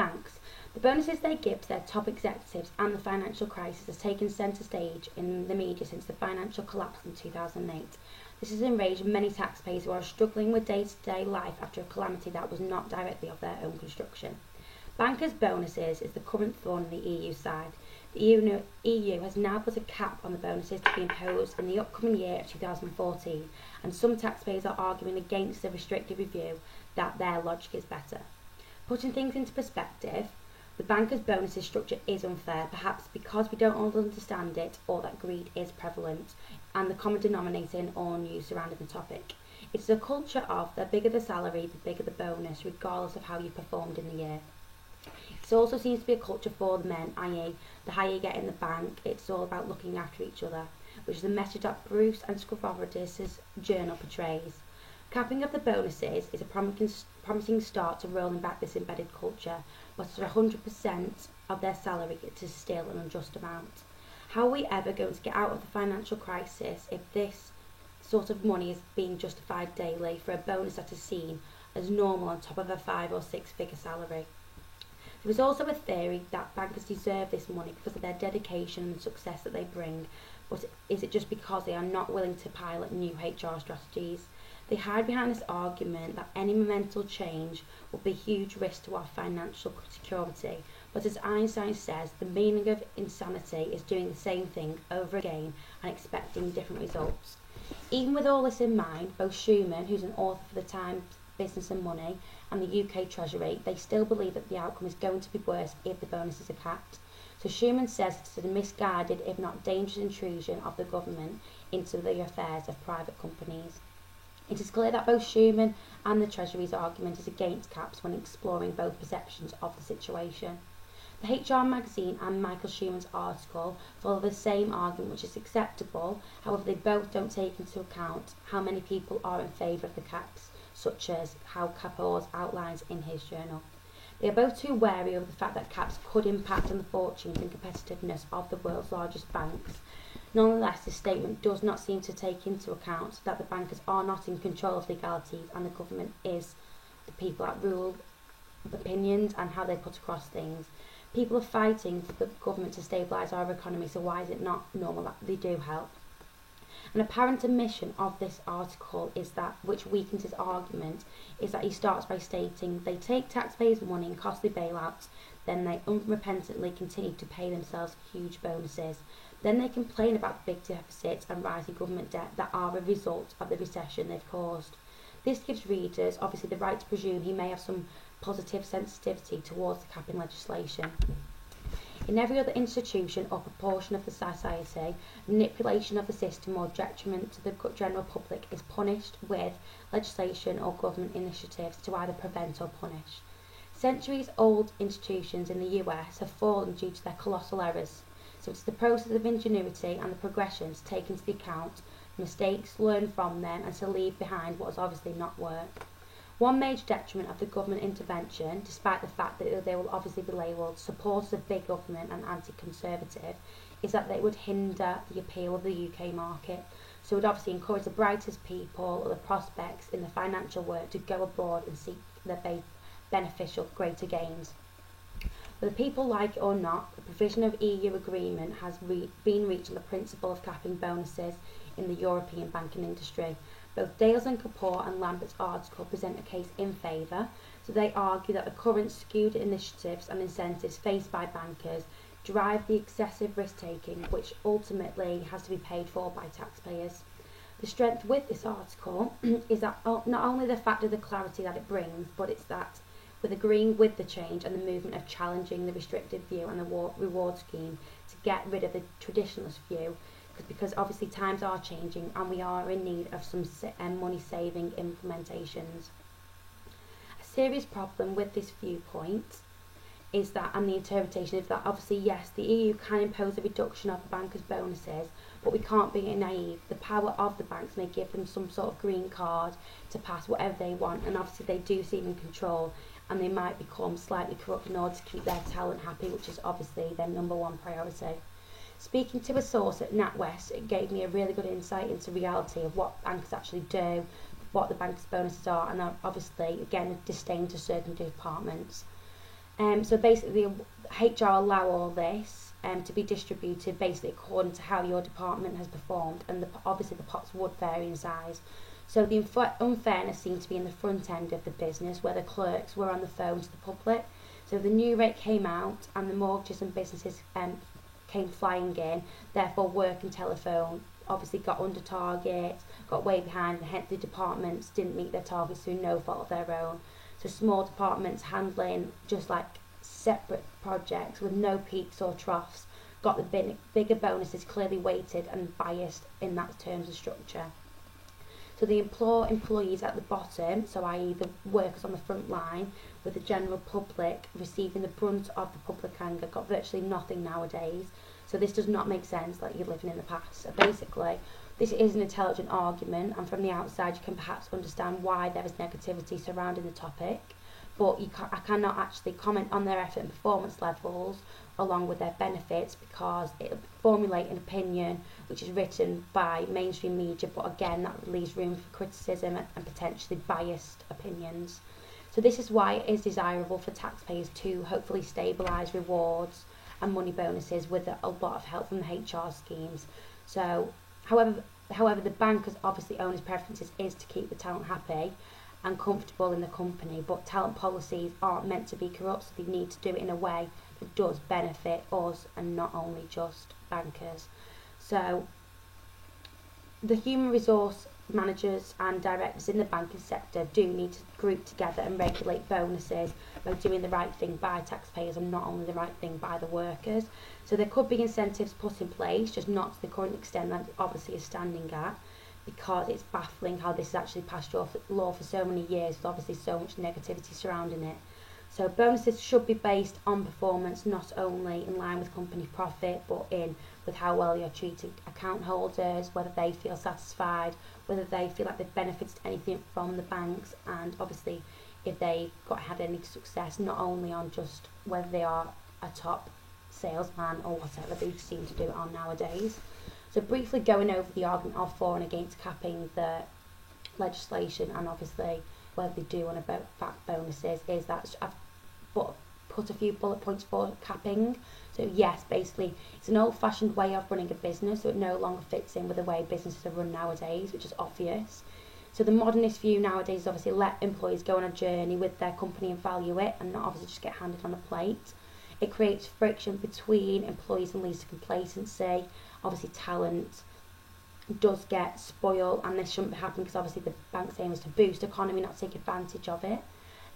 banks. The bonuses they give to their top executives and the financial crisis has taken centre stage in the media since the financial collapse in 2008. This has enraged many taxpayers who are struggling with day-to-day life after a calamity that was not directly of their own construction. Bankers' bonuses is the current thorn on the EU side. The EU has now put a cap on the bonuses to be imposed in the upcoming year of 2014, and some taxpayers are arguing against the restrictive review that their logic is better. Putting things into perspective, the bankers' bonuses structure is unfair, perhaps because we don't all understand it or that greed is prevalent and the common denominator in all news surrounding the topic. It's a culture of the bigger the salary, the bigger the bonus, regardless of how you performed in the year. It also seems to be a culture for the men, i.e. the higher you get in the bank, it's all about looking after each other, which is the message that Bruce and Stavridis' journal portrays. Capping of the bonuses is a promising start to rolling back this embedded culture, but at 100% of their salary it is still an unjust amount. How are we ever going to get out of the financial crisis if this sort of money is being justified daily for a bonus that is seen as normal on top of a 5 or 6 figure salary? There is also a theory that bankers deserve this money because of their dedication and success that they bring, but is it just because they are not willing to pilot new HR strategies? They hide behind this argument that any momental change will be a huge risk to our financial security, but as Einstein says, the meaning of insanity is doing the same thing over again and expecting different results. Even with all this in mind, both Schuman, who's an author for the Times Business and Money, and the UK Treasury, they still believe that the outcome is going to be worse if the bonuses are capped. So Schuman says it's a misguided, if not dangerous intrusion of the government into the affairs of private companies. It is clear that both Schuman and the Treasury's argument is against caps when exploring both perceptions of the situation. The HR magazine and Michael Schuman's article follow the same argument, which is acceptable, however they both don't take into account how many people are in favour of the caps, such as how Kapoor outlines in his journal. They are both too wary of the fact that caps could impact on the fortunes and competitiveness of the world's largest banks. Nonetheless, this statement does not seem to take into account that the bankers are not in control of legalities and the government is the people that rule opinions and how they put across things. People are fighting for the government to stabilise our economy, so why is it not normal that they do help? An apparent omission of this article is that, which weakens his argument, is that he starts by stating they take taxpayers' money in costly bailouts, then they unrepentantly continue to pay themselves huge bonuses. Then they complain about the big deficits and rising government debt that are a result of the recession they've caused. This gives readers obviously the right to presume he may have some positive sensitivity towards the capping legislation. In every other institution or proportion of the society, manipulation of the system or detriment to the general public is punished with legislation or government initiatives to either prevent or punish. Centuries-old institutions in the US have fallen due to their colossal errors, so it's the process of ingenuity and the progressions taken into account, mistakes, learn from them, and to leave behind what has obviously not worked. One major detriment of the government intervention, despite the fact that they will obviously be labelled supporters of big government and anti-conservative, is that they would hinder the appeal of the UK market. So it would obviously encourage the brightest people or the prospects in the financial world to go abroad and seek their beneficial greater gains. Whether people like it or not, the provision of EU agreement has been reached on the principle of capping bonuses in the European banking industry. Both Dales and Kapoor and Lambert's article present a case in favour, so they argue that the current skewed initiatives and incentives faced by bankers drive the excessive risk-taking, which ultimately has to be paid for by taxpayers. The strength with this article is that not only the fact of the clarity that it brings, but it's that with agreeing with the change and the movement of challenging the restrictive view and the reward scheme to get rid of the traditionalist view, because obviously times are changing and we are in need of some money-saving implementations. A serious problem with this viewpoint is that, and the interpretation is that obviously yes, the EU can impose a reduction of the bankers' bonuses, but we can't be naive. The power of the banks may give them some sort of green card to pass whatever they want, and obviously they do seem in control, and they might become slightly corrupt in order to keep their talent happy, which is obviously their number one priority. Speaking to a source at NatWest, it gave me a really good insight into reality of what bankers actually do, what the bankers' bonuses are, and obviously, again, a disdain to certain departments. So basically, HR allow all this to be distributed basically according to how your department has performed, and obviously the pots would vary in size. So the unfairness seemed to be in the front end of the business, where the clerks were on the phone to the public. So the new rate came out, and the mortgages and businesses came flying in. Therefore, work and telephone obviously got under target, got way behind, and hence the departments didn't meet their targets through no fault of their own. So small departments handling just like separate projects with no peaks or troughs got the bigger bonuses, clearly weighted and biased in that terms of structure. So the employees at the bottom, so i.e. the workers on the front line, with the general public receiving the brunt of the public anger, got virtually nothing nowadays. So this does not make sense, like you're living in the past. So basically, this is an intelligent argument, and from the outside you can perhaps understand why there is negativity surrounding the topic, but I cannot actually comment on their effort and performance levels along with their benefits, because it will formulate an opinion which is written by mainstream media, but again that leaves room for criticism and potentially biased opinions. So this is why it is desirable for taxpayers to hopefully stabilise rewards and money bonuses with a lot of help from the HR schemes. So however the bankers obviously owner's preferences is to keep the talent happy and comfortable in the company, but talent policies aren't meant to be corrupt, so they need to do it in a way that does benefit us and not only just bankers. So the human resource managers and directors in the banking sector do need to group together and regulate bonuses by doing the right thing by taxpayers and not only the right thing by the workers. So there could be incentives put in place, just not to the current extent that it obviously is standing at, because it's baffling how this has actually passed law for so many years with obviously so much negativity surrounding it. So bonuses should be based on performance, not only in line with company profit, but in with how well you're treating account holders, whether they feel satisfied, whether they feel like they've benefited anything from the banks, and obviously if they had any success, not only on just whether they are a top salesman or whatever they seem to do it on nowadays. So briefly going over the argument of for and against capping the legislation, and obviously whether they do want to back bonuses, is that I've put a few bullet points for capping. So yes, basically it's an old-fashioned way of running a business, so it no longer fits in with the way businesses are run nowadays, which is obvious. So the modernist view nowadays is obviously let employees go on a journey with their company and value it, and not obviously just get handed on a plate. It creates friction between employees and leads to complacency. Obviously talent does get spoiled, and this shouldn't be happening, because obviously the bank's aim is to boost economy, not take advantage of it.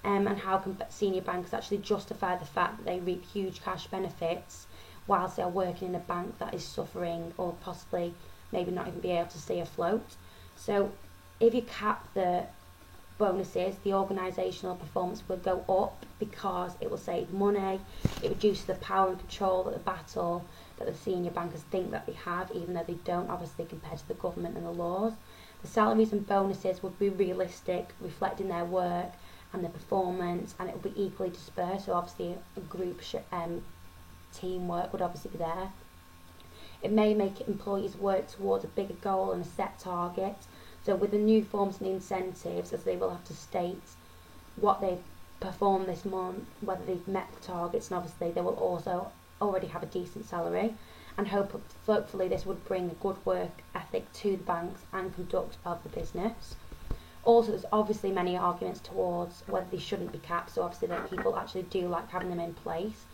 And how can senior bankers actually justify the fact that they reap huge cash benefits whilst they are working in a bank that is suffering or possibly maybe not even be able to stay afloat? So if you cap the bonuses, the organisational performance will go up, because it will save money, it reduces the power and control that the battle that the senior bankers think that they have, even though they don't, obviously, compared to the government and the laws. The salaries and bonuses would be realistic, reflecting their work and their performance, and it would be equally dispersed, so obviously a group teamwork would obviously be there. It may make employees work towards a bigger goal and a set target. So with the new forms and incentives, as they will have to state what they've performed this month, whether they've met the targets, and obviously they will also already have a decent salary, and hopefully this would bring a good work ethic to the banks and conduct of the business. Also, there's obviously many arguments towards whether they shouldn't be capped, so obviously that people actually do like having them in place.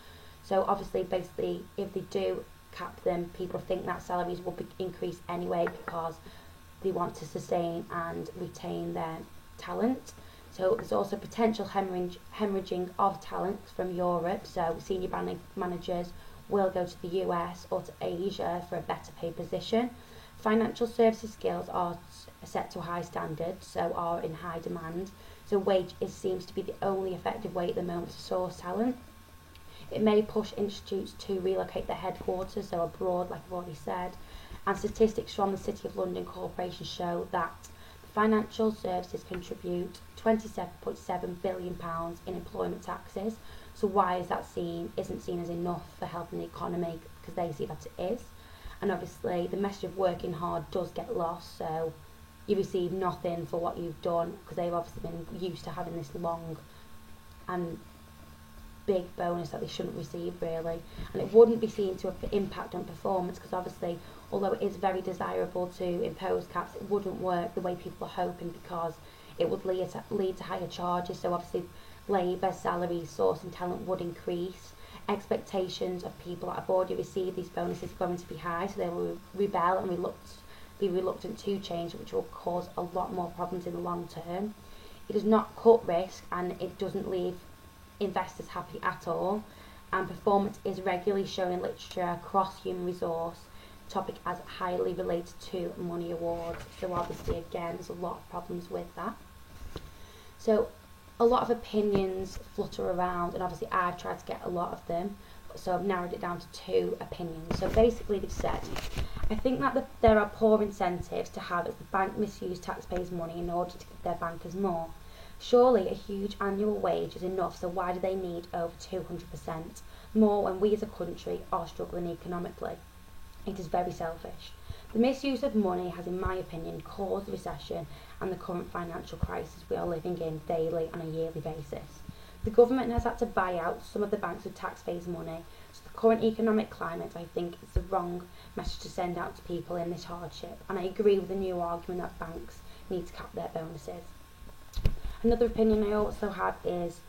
So obviously, basically, if they do cap them, people think that salaries will be increased anyway, because they want to sustain and retain their talent. So there's also potential hemorrhaging of talent from Europe, so senior managers will go to the US or to Asia for a better paid position. Financial services skills are set to a high standard, so are in high demand. So wage seems to be the only effective way at the moment to source talent. It may push institutes to relocate their headquarters, so abroad, like I've already said. And statistics from the City of London Corporation show that financial services contribute £27.7 billion in employment taxes. So why is that isn't seen as enough for helping the economy? Because they see that it is. And obviously the message of working hard does get lost, so you receive nothing for what you've done, because they've obviously been used to having this long and big bonus that they shouldn't receive really, and it wouldn't be seen to impact on performance, because obviously although it is very desirable to impose caps, it wouldn't work the way people are hoping, because it would lead to higher charges. So obviously labour, salaries, sourcing talent would increase. Expectations of people that have already received these bonuses are going to be high, so they will rebel and be reluctant to change, which will cause a lot more problems in the long term. It does not cut risk, and it doesn't leave investors happy at all. And performance is regularly shown in literature across human resource topic as highly related to money awards. So obviously again there's a lot of problems with that. So a lot of opinions flutter around, and obviously I've tried to get a lot of them, so I've narrowed it down to 2 opinions. So basically they've said, I think that there are poor incentives to have as the bank misuse taxpayers' money in order to give their bankers more. Surely a huge annual wage is enough, so why do they need over 200% more when we as a country are struggling economically? It is very selfish. The misuse of money has, in my opinion, caused the recession and the current financial crisis we are living in daily on a yearly basis. The government has had to buy out some of the banks with taxpayers' money, so the current economic climate, I think, is the wrong message to send out to people in this hardship, and I agree with the new argument that banks need to cap their bonuses. Another opinion I also have is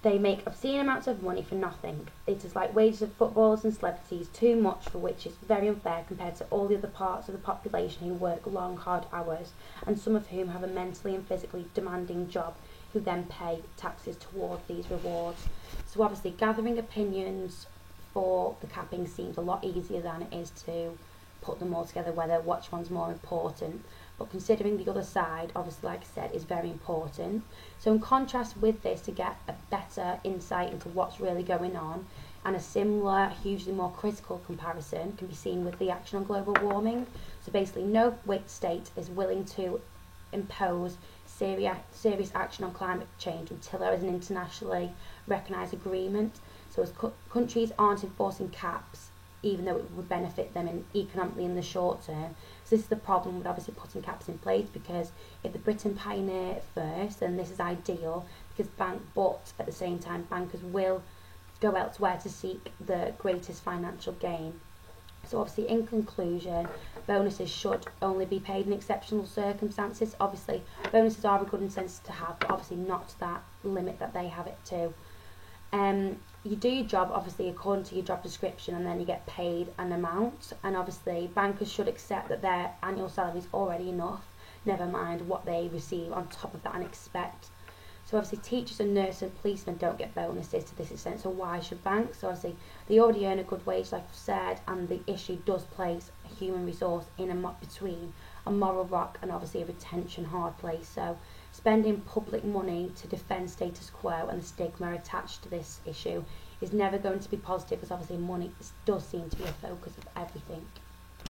they make obscene amounts of money for nothing. It is like wages of footballers and celebrities, too much for which is very unfair compared to all the other parts of the population who work long, hard hours, and some of whom have a mentally and physically demanding job, who then pay taxes toward these rewards. So obviously gathering opinions for the capping seems a lot easier than it is to put them all together, whether which one's more important. But considering the other side, obviously, like I said, is very important. So in contrast with this, to get a better insight into what's really going on, and a similar, hugely more critical comparison can be seen with the Action on Global Warming. So basically, no state is willing to impose serious action on climate change until there is an internationally recognised agreement. So as countries aren't enforcing caps, even though it would benefit them economically in the short term. So this is the problem with obviously putting caps in place, because if the Britain pioneer it first, then this is ideal, because but at the same time bankers will go elsewhere to seek the greatest financial gain. So obviously in conclusion, bonuses should only be paid in exceptional circumstances. Obviously bonuses are a good incentive to have, but obviously not to that limit that they have it to. You do your job obviously according to your job description, and then you get paid an amount, and obviously bankers should accept that their annual salary is already enough, never mind what they receive on top of that and expect. So obviously teachers and nurses and policemen don't get bonuses to this extent, so why should banks? So obviously they already earn a good wage, like I've said, and the issue does place a human resource in between a moral rock and obviously a retention hard place. So spending public money to defend status quo and the stigma attached to this issue is never going to be positive, as obviously money does seem to be a focus of everything.